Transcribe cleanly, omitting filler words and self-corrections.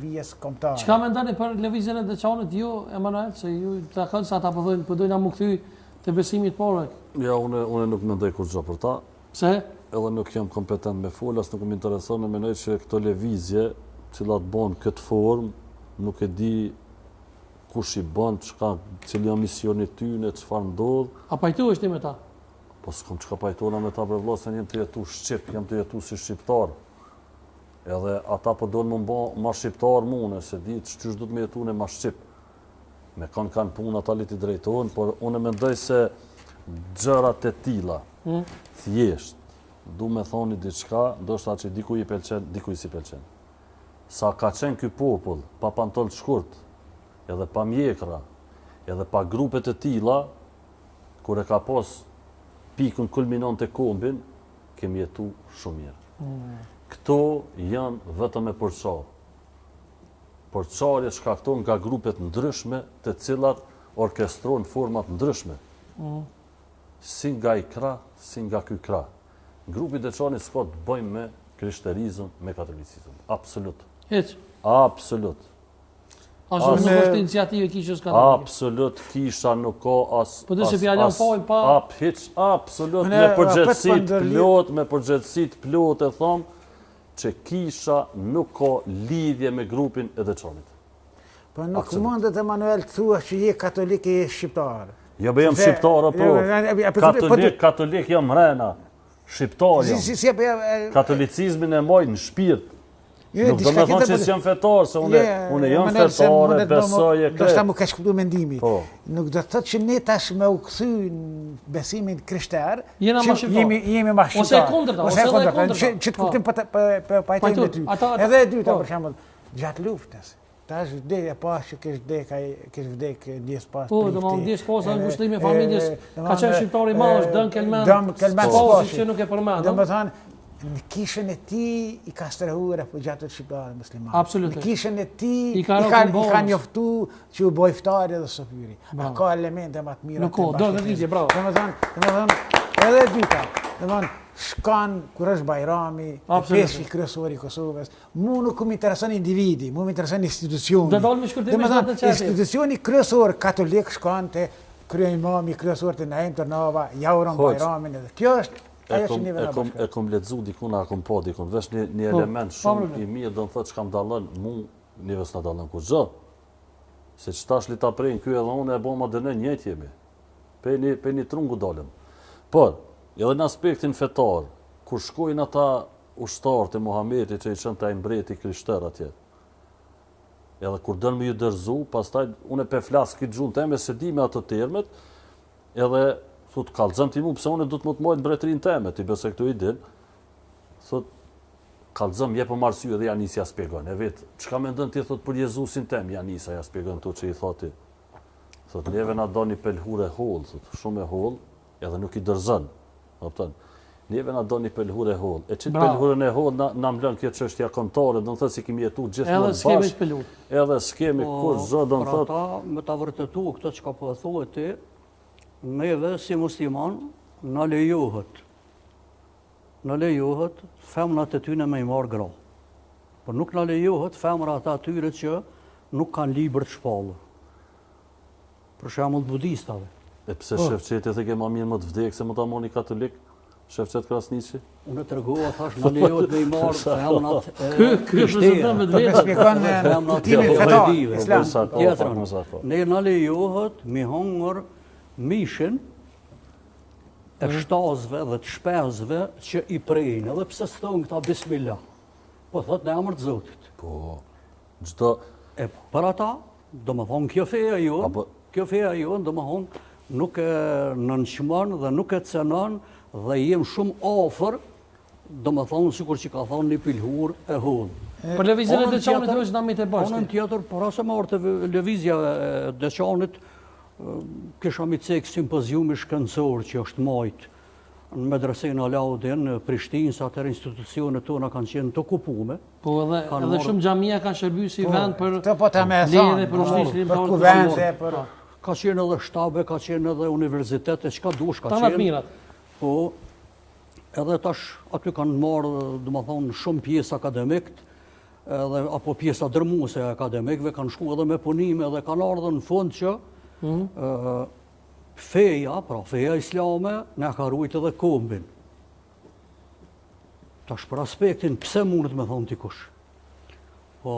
vijes kombëtare. Çka mendoni për lëvizjen e Deçanit ju, Emanuel, se ju ta kanë sa ata po thonë po dojna mu kthy te besimi i parë? Ja, unë nuk mendoj kurrë për ta. Pse? Edhe nuk jam kompetent me folas, nuk më intereson, mendoj që këto lëvizje, cilat bën këtë formë, nuk e di kush i bën, cili janë misioni tyne, çfarë ndodh. A pajtohesh ti me ta? Po s'kam çka pajtona me ta për vllazën, jam të jetu shqip, jam të jetu si shqiptar. Edhe ata po doin më bë ma shqiptar mune, se di ç'është do të më jetune ma shqip. Me kanë punë ata li t'i drejtohen, por unë mendoj se gjërat e tilla, thjesht, du me thoni diçka, ndoshta që dikuj i pëlqen, dikuj si pëlqen. Sa ka qenë ky popull, pa pantoll të shkurt, edhe pa mjekra, edhe pa grupet e tilla, kur e ka pas pikën kulminon të kombin, kemi jetu shumë mirë. Këto janë vetëm e përçarë. Përçarje shkakton nga grupet ndryshme të cilat orkestrojnë format ndryshme. Si nga i krah, si nga ky krah. Grupi Deçanit s'ka të bëjmë me krishterizëm, me katolicizëm. Absolut. Hiç. Absolut. Ashtu nuk është iniciativë e kishës katolike. Absolut, kisha nuk ka as... Po dhe se fjallon fojnë pa... Absolut, me përgjithësit plot, me përgjithësit plot e thomë, që kisha nuk ka lidhje me grupin e Deçanit. Po nuk mundet, Emanuel, të thua që je katolik e je shqiptar. Jo, be jam shqiptar, katolik jam rena. Shqiptar jam. Katolicizmin e moj në shpirt. Nuk do me thonë që s'jam fetar, se unë jam fetare, besoj e krejt. Do shta mu ka shkëptu mendimi. Nuk do të thotë që ne tash me u kthy në besimin krishter, jemi ma shqiptar. Ose e kundërta, ose edhe e kundërta. Që të kuptim për pajtojnë me ty. Edhe e dyta, për shembull, gjatë luftës. Tash vdekja pas që kesh vdek ndjes pas. Po, do më ndjes pas në ngushëllim e familjes, ka qenë shqiptar i madh, Dën Kelmen. Spasi që nuk e përmend. Domethënë, në kishën e ti i ka strehu refugjatët shqiptarë muslimanë. Absolutisht. Në kishën e ti i ka njoftu që u boj ftari dhe sofyri. A ka elemente më të mira. Nuk ka, do të vizje, bravo. Domethënë, edhe dyta, domethënë, shkan kur është Bajrami, peshë kryesor i Kosovës, mu nuk më intereson individi, mu më intereson institucioni. Do dalë me shkurtim me të çështje. Institucioni kryesor katolik shkan te kryeimami kryesor të Naim Tërnava, ja uron Bajramin edhe. Kjo është E kom lexu dikun, a kom pa dikun, vesh një element shumë i mirë, do në thotë që kam dalën, mu njëves në dalën kur gjë. Se që tash li ta prejnë kjo edhe unë e bo ma dëne njët jemi. Pe një trungu dalëm. Por, edhe në aspektin fetar, kur shkojnë ata ushtarë të Muhameti që i qënë të imbreti krishter atje, edhe kur dënë me ju dërzu, pastaj unë e pe flasë këtë gjunë teme se di me ato termet, edhe thot, kallëzëm ti mu, pëse unë du të më të mojtë mbretërin teme, ti bese këtu i din, thot, kallëzëm, je për marsy edhe Janisi ja spjegon, e vetë, qka me ndën ti, thot, për Jezusin tem, Janisa ja spjegon tu që i thoti, thot, neve na do një pelhure hol, thot, shumë e hol, edhe nuk i dërzën, neve na do një pelhure hol, e qitë pelhurën e hol, na mlën kjo çështja kontore, do në thot, si kemi jetu gjithmonë bashkë, edhe s'kemi kur zë, do në thot. Me ta vërtetu këtë që ka po thuhet ti, neve si musliman në lejohet femrat e tyne me i marë gra. Por nuk në lejohet femrat atyre që nuk kanë libër të shpallë. Për shembull budistave. E pse Shefqeti dhe ke ma mirë më të vdekë se më ta moni katolik? Shefqet Krasniqi? Unë të rëgoha, thash, në lejohet me i marë femrat krishterë. Ne në lejohet me hongër mishin e shtazve dhe të shpezve që i prejnë, edhe pse s'thon këta bismillah. Po thot në emër të Zotit. Po, çdo e për ata, do më thonë kjo feja jonë, do më thonë nuk e nënçmon dhe nuk e cenon dhe jem shumë afër, do më thonë sikur që ka thonë një pilhur e hullë. Për lëvizjen e Deçanit është namit e bashkë. Onën tjetër, para se marrë të lëvizja e Deçanit, kisha mi cek simpoziumi shkencor që është majt në medresejnë Alaudin, në Prishtinë, sa atër institucionet tona kanë qenë të okupume. Po edhe shumë xhamia kanë shërby si vend për lirë, për kuvende, për... Ka qenë edhe shtabe, ka qenë edhe universitete, çka dush ka qenë. Tanat mirat. Po, edhe tash aty kanë marrë, do më thonë, shumë pjesë akademikët, apo pjesa dërmuese e akademikëve kanë shku edhe me punime dhe kanë ardhur në fund që feja, pra feja islame, na ka ruajt edhe kombin. Tash për aspektin pse mundet me thonë dikush. Po